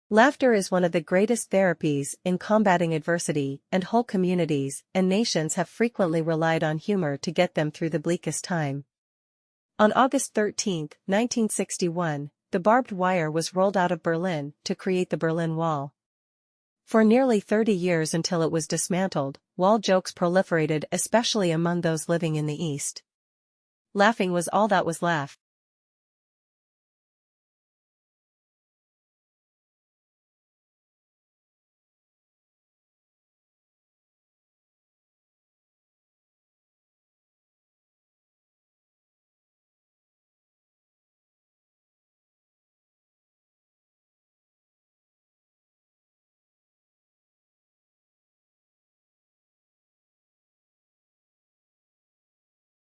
Laughter is one of the greatest therapies in combating adversity, and whole communities and nations have frequently relied on humor to get them through the bleakest time. On August 13, 1961, the barbed wire was rolled out of Berlin to create the Berlin Wall. For nearly 30 years until it was dismantled, wall jokes proliferated especially among those living in the East. Laughing was all that was left.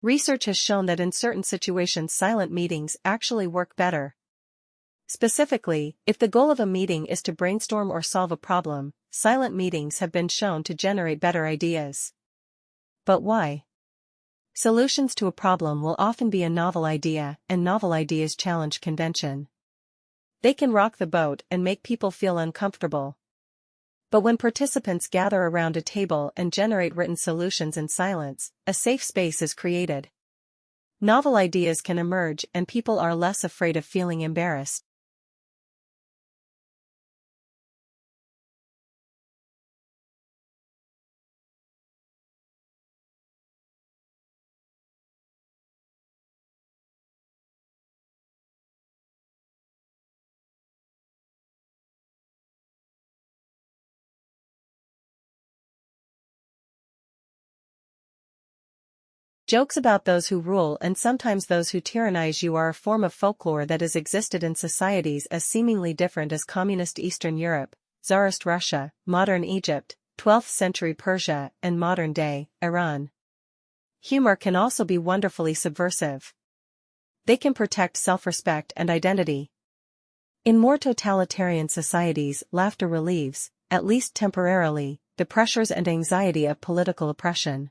Research has shown that in certain situations silent meetings actually work better. Specifically, if the goal of a meeting is to brainstorm or solve a problem, silent meetings have been shown to generate better ideas. But why? Solutions to a problem will often be a novel idea, and novel ideas challenge convention. They can rock the boat and make people feel uncomfortable. But when participants gather around a table and generate written solutions in silence, a safe space is created. Novel ideas can emerge and people are less afraid of feeling embarrassed. Jokes about those who rule and sometimes those who tyrannize you are a form of folklore that has existed in societies as seemingly different as communist Eastern Europe, Tsarist Russia, modern Egypt, 12th century Persia, and modern-day Iran. Humor can also be wonderfully subversive. They can protect self-respect and identity. In more totalitarian societies, laughter relieves, at least temporarily, the pressures and anxiety of political oppression.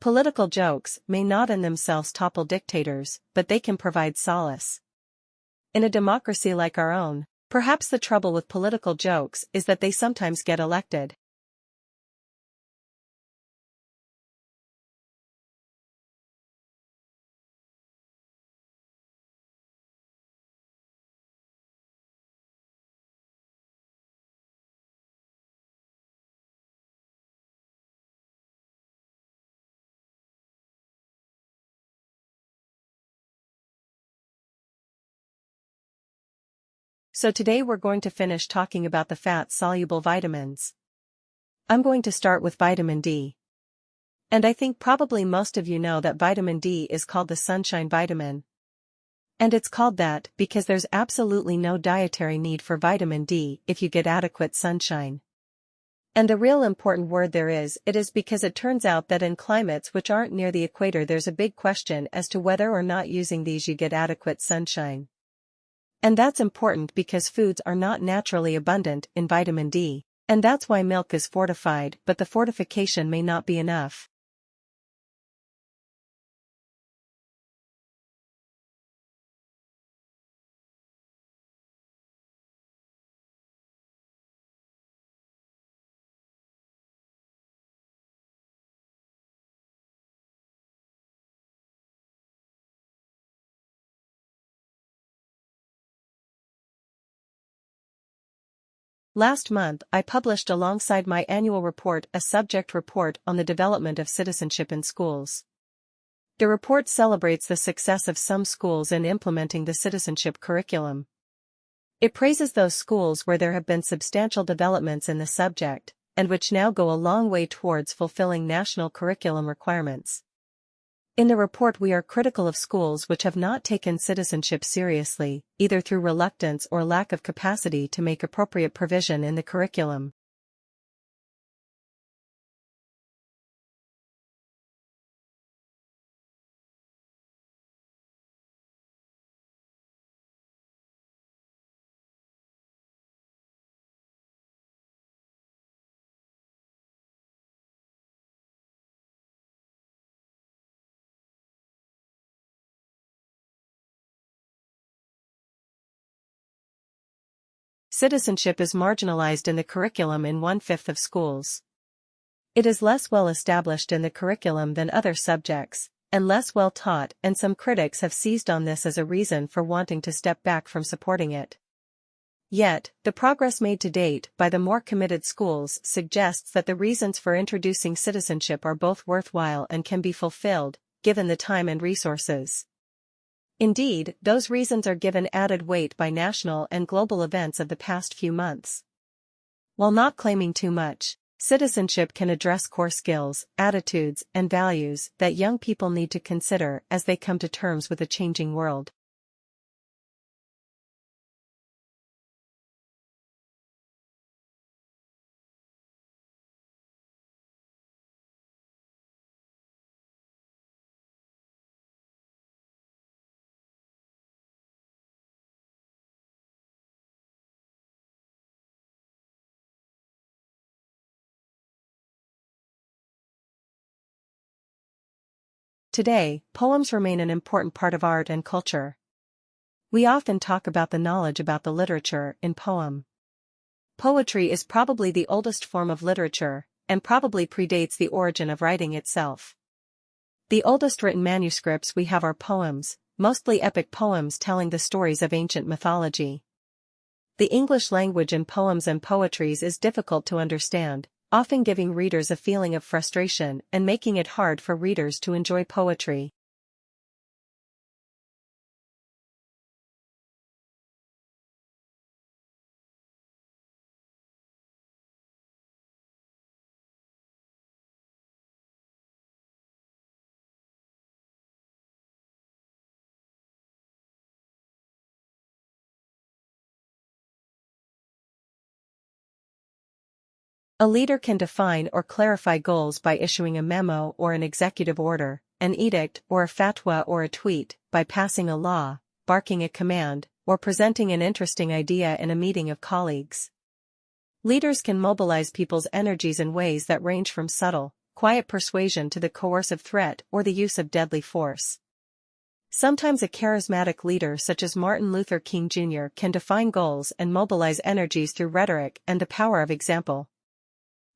Political jokes may not in themselves topple dictators, but they can provide solace. In a democracy like our own, perhaps the trouble with political jokes is that they sometimes get elected. So today we're going to finish talking about the fat-soluble vitamins. I'm going to start with vitamin D. And I think probably most of you know that vitamin D is called the sunshine vitamin. And it's called that because there's absolutely no dietary need for vitamin D if you get adequate sunshine. And the real important word there is, it is because it turns out that in climates which aren't near the equator there's a big question as to whether or not using these you get adequate sunshine. And that's important because foods are not naturally abundant in vitamin D, and that's why milk is fortified, but the fortification may not be enough. Last month I published alongside my annual report a subject report on the development of citizenship in schools. The report celebrates the success of some schools in implementing the citizenship curriculum. It praises those schools where there have been substantial developments in the subject, and which now go a long way towards fulfilling national curriculum requirements. In the report we are critical of schools which have not taken citizenship seriously, either through reluctance or lack of capacity to make appropriate provision in the curriculum. citizenship is marginalized in the curriculum in 1/5 of schools. It is less well established in the curriculum than other subjects, and less well taught, and some critics have seized on this as a reason for wanting to step back from supporting it. Yet, the progress made to date by the more committed schools suggests that the reasons for introducing citizenship are both worthwhile and can be fulfilled, given the time and resources. Indeed, those reasons are given added weight by national and global events of the past few months. While not claiming too much, citizenship can address core skills, attitudes, and values that young people need to consider as they come to terms with a changing world. Today, poems remain an important part of art and culture. We often talk about the knowledge about the literature in poem. Poetry is probably the oldest form of literature, and probably predates the origin of writing itself. The oldest written manuscripts we have are poems, mostly epic poems telling the stories of ancient mythology. The English language in poems and poetries is difficult to understand, often giving readers a feeling of frustration and making it hard for readers to enjoy poetry. A leader can define or clarify goals by issuing a memo or an executive order, an edict or a fatwa or a tweet, by passing a law, barking a command, or presenting an interesting idea in a meeting of colleagues. Leaders can mobilize people's energies in ways that range from subtle, quiet persuasion to the coercive threat or the use of deadly force. Sometimes a charismatic leader such as Martin Luther King Jr. can define goals and mobilize energies through rhetoric and the power of example.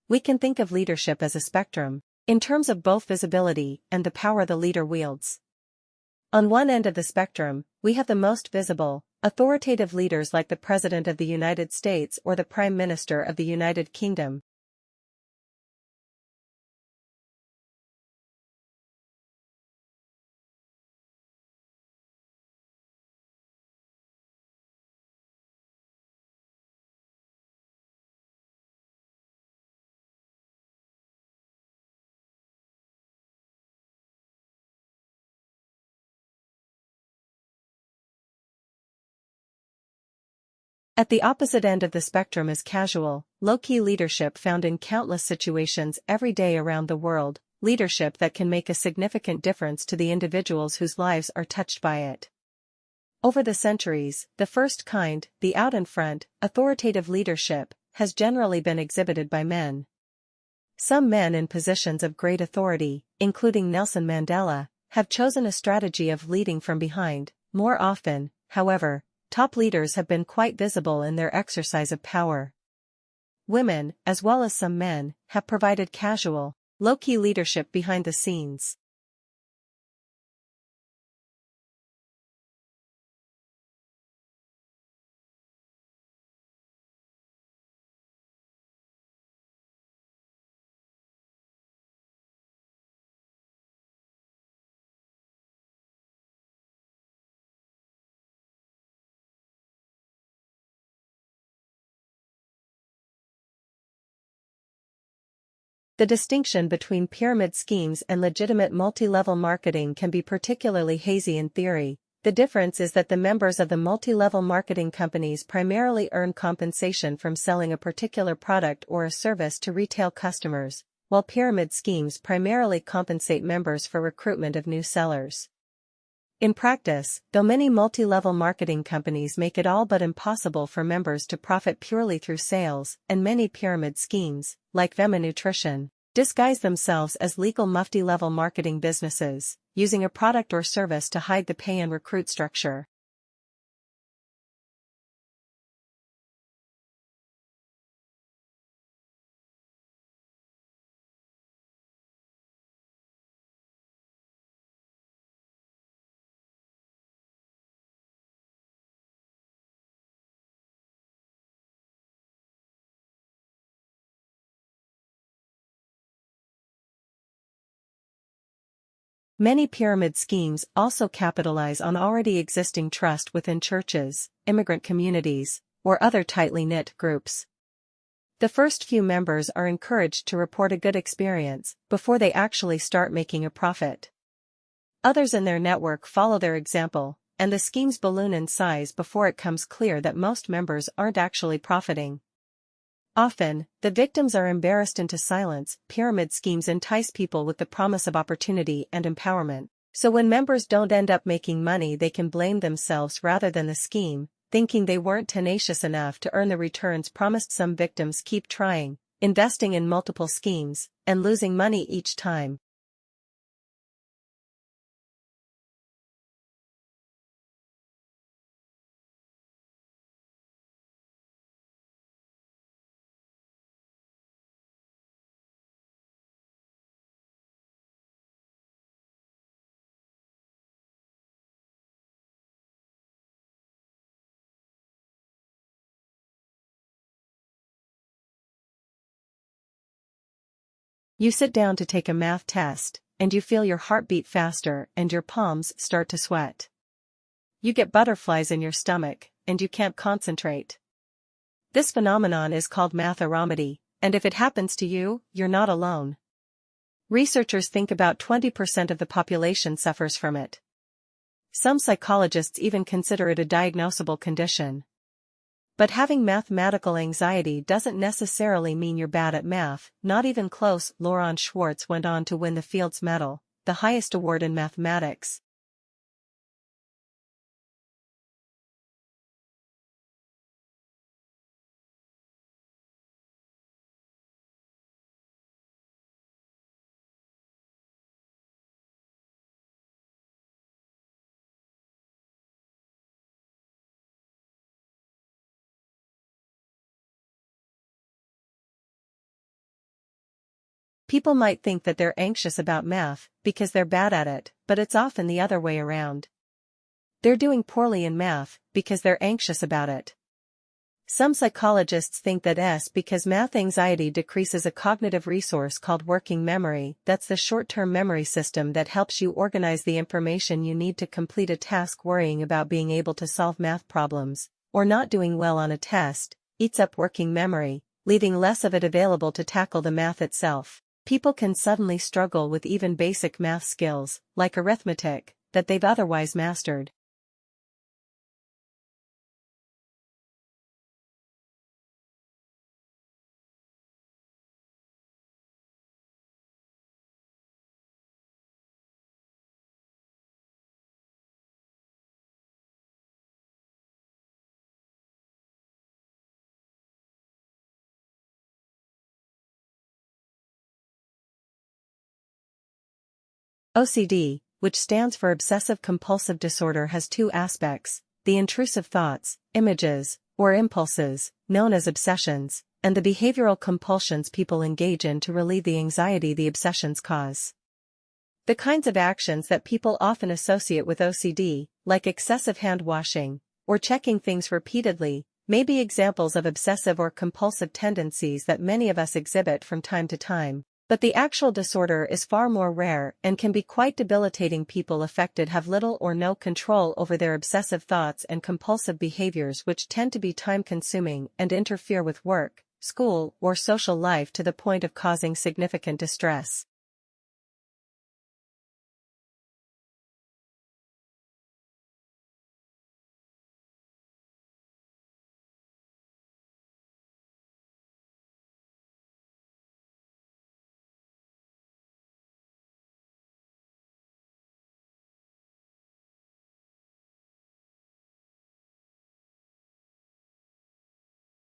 We can think of leadership as a spectrum, in terms of both visibility and the power the leader wields. On one end of the spectrum, we have the most visible, authoritative leaders like the President of the United States or the Prime Minister of the United Kingdom. At the opposite end of the spectrum is casual, low-key leadership found in countless situations every day around the world, leadership that can make a significant difference to the individuals whose lives are touched by it. Over the centuries, the first kind, the out-in-front, authoritative leadership, has generally been exhibited by men. Some men in positions of great authority, including Nelson Mandela, have chosen a strategy of leading from behind. More often, however, top leaders have been quite visible in their exercise of power. Women, as well as some men, have provided casual, low-key leadership behind the scenes. The distinction between pyramid schemes and legitimate multi-level marketing can be particularly hazy in theory. The difference is that the members of the multi-level marketing companies primarily earn compensation from selling a particular product or a service to retail customers, while pyramid schemes primarily compensate members for recruitment of new sellers. In practice, though many multi-level marketing companies make it all but impossible for members to profit purely through sales, and many pyramid schemes, like Vema Nutrition, disguise themselves as legal multi-level marketing businesses, using a product or service to hide the pay and recruit structure. Many pyramid schemes also capitalize on already existing trust within churches, immigrant communities, or other tightly knit groups. The first few members are encouraged to report a good experience before they actually start making a profit. Others in their network follow their example, and the schemes balloon in size before it becomes clear that most members aren't actually profiting. Often, the victims are embarrassed into silence. Pyramid schemes entice people with the promise of opportunity and empowerment. So when members don't end up making money, they can blame themselves rather than the scheme, thinking they weren't tenacious enough to earn the returns promised. Some victims keep trying, investing in multiple schemes, and losing money each time. You sit down to take a math test, and you feel your heart beat faster and your palms start to sweat. You get butterflies in your stomach, and you can't concentrate. This phenomenon is called math aromathy, and if it happens to you, you're not alone. Researchers think about 20% of the population suffers from it. Some psychologists even consider it a diagnosable condition. But having mathematical anxiety doesn't necessarily mean you're bad at math, not even close. Laurent Schwartz went on to win the Fields Medal, the highest award in mathematics. People might think that they're anxious about math because they're bad at it, but it's often the other way around. They're doing poorly in math because they're anxious about it. Some psychologists think that because math anxiety decreases a cognitive resource called working memory. That's the short-term memory system that helps you organize the information you need to complete a task. Worrying about being able to solve math problems, or not doing well on a test, eats up working memory, leaving less of it available to tackle the math itself. People can suddenly struggle with even basic math skills, like arithmetic, that they've otherwise mastered. OCD, which stands for obsessive-compulsive disorder, has two aspects: the intrusive thoughts, images, or impulses, known as obsessions, and the behavioral compulsions people engage in to relieve the anxiety the obsessions cause. The kinds of actions that people often associate with OCD, like excessive hand washing, or checking things repeatedly, may be examples of obsessive or compulsive tendencies that many of us exhibit from time to time. But the actual disorder is far more rare and can be quite debilitating. People affected have little or no control over their obsessive thoughts and compulsive behaviors, which tend to be time-consuming and interfere with work, school, or social life to the point of causing significant distress.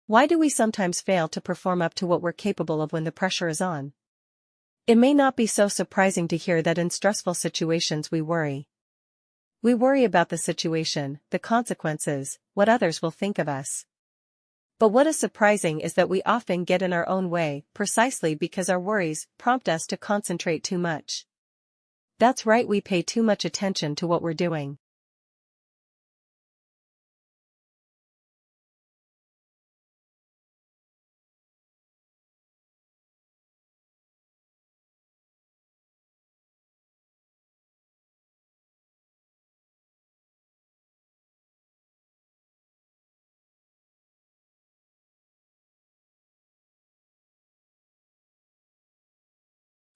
Why do we sometimes fail to perform up to what we're capable of when the pressure is on? It may not be so surprising to hear that in stressful situations we worry. We worry about the situation, the consequences, what others will think of us. But what is surprising is that we often get in our own way, precisely because our worries prompt us to concentrate too much. That's right, we pay too much attention to what we're doing.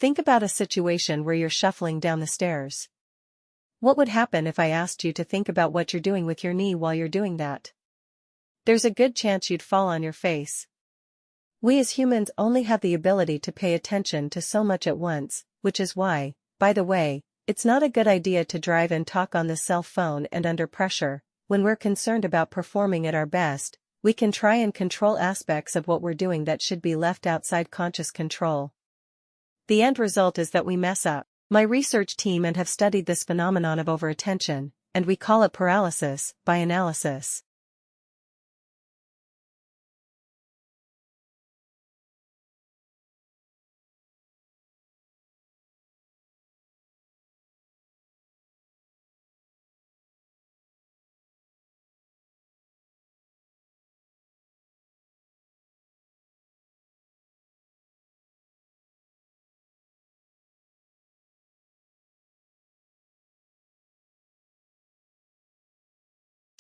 Think about a situation where you're shuffling down the stairs. What would happen if I asked you to think about what you're doing with your knee while you're doing that? There's a good chance you'd fall on your face. We as humans only have the ability to pay attention to so much at once, which is why, by the way, it's not a good idea to drive and talk on the cell phone and under pressure. When we're concerned about performing at our best, we can try and control aspects of what we're doing that should be left outside conscious control. The end result is that we mess up. My research team and have studied this phenomenon of overattention, and we call it paralysis by analysis.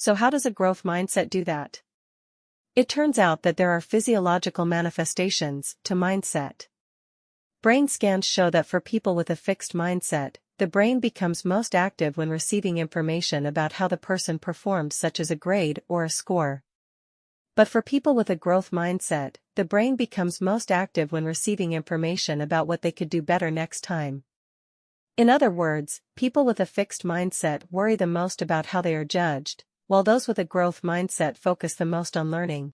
So how does a growth mindset do that? It turns out that there are physiological manifestations to mindset. Brain scans show that for people with a fixed mindset, the brain becomes most active when receiving information about how the person performed, such as a grade or a score. But for people with a growth mindset, the brain becomes most active when receiving information about what they could do better next time. In other words, people with a fixed mindset worry the most about how they are judged, while those with a growth mindset focus the most on learning.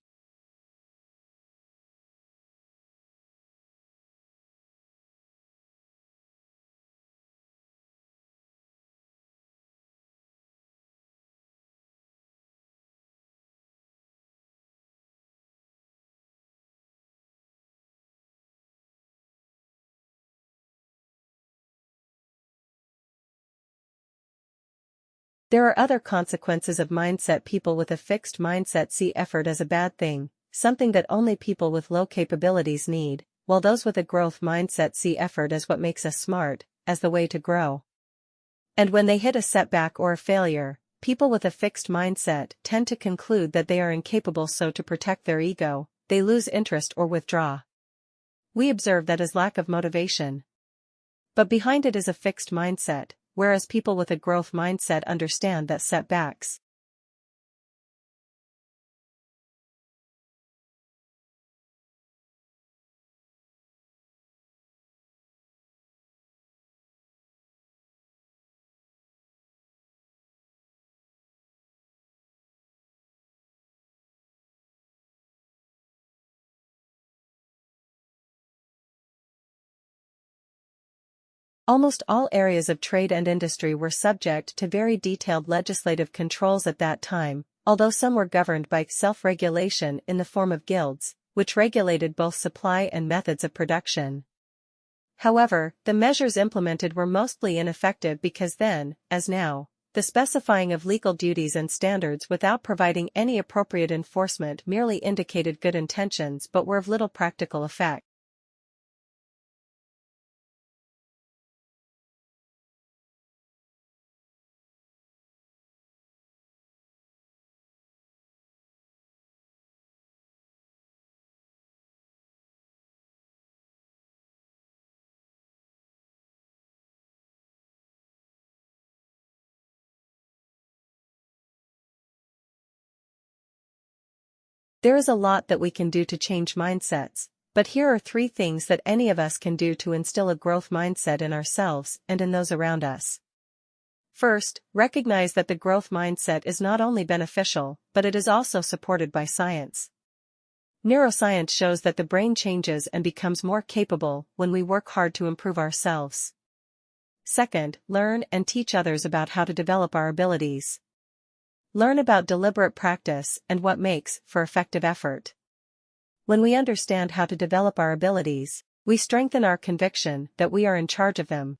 There are other consequences of mindset. People with a fixed mindset see effort as a bad thing, something that only people with low capabilities need, while those with a growth mindset see effort as what makes us smart, as the way to grow. And when they hit a setback or a failure, people with a fixed mindset tend to conclude that they are incapable, so to protect their ego, they lose interest or withdraw. We observe that as lack of motivation. But behind it is a fixed mindset, whereas people with a growth mindset understand that setbacks Almost all areas of trade and industry were subject to very detailed legislative controls at that time, although some were governed by self-regulation in the form of guilds, which regulated both supply and methods of production. However, the measures implemented were mostly ineffective because then, as now, the specifying of legal duties and standards without providing any appropriate enforcement merely indicated good intentions but were of little practical effect. There is a lot that we can do to change mindsets, but here are 3 things that any of us can do to instill a growth mindset in ourselves and in those around us. First, recognize that the growth mindset is not only beneficial, but it is also supported by science. Neuroscience shows that the brain changes and becomes more capable when we work hard to improve ourselves. Second, learn and teach others about how to develop our abilities. Learn about deliberate practice and what makes for effective effort. When we understand how to develop our abilities, we strengthen our conviction that we are in charge of them.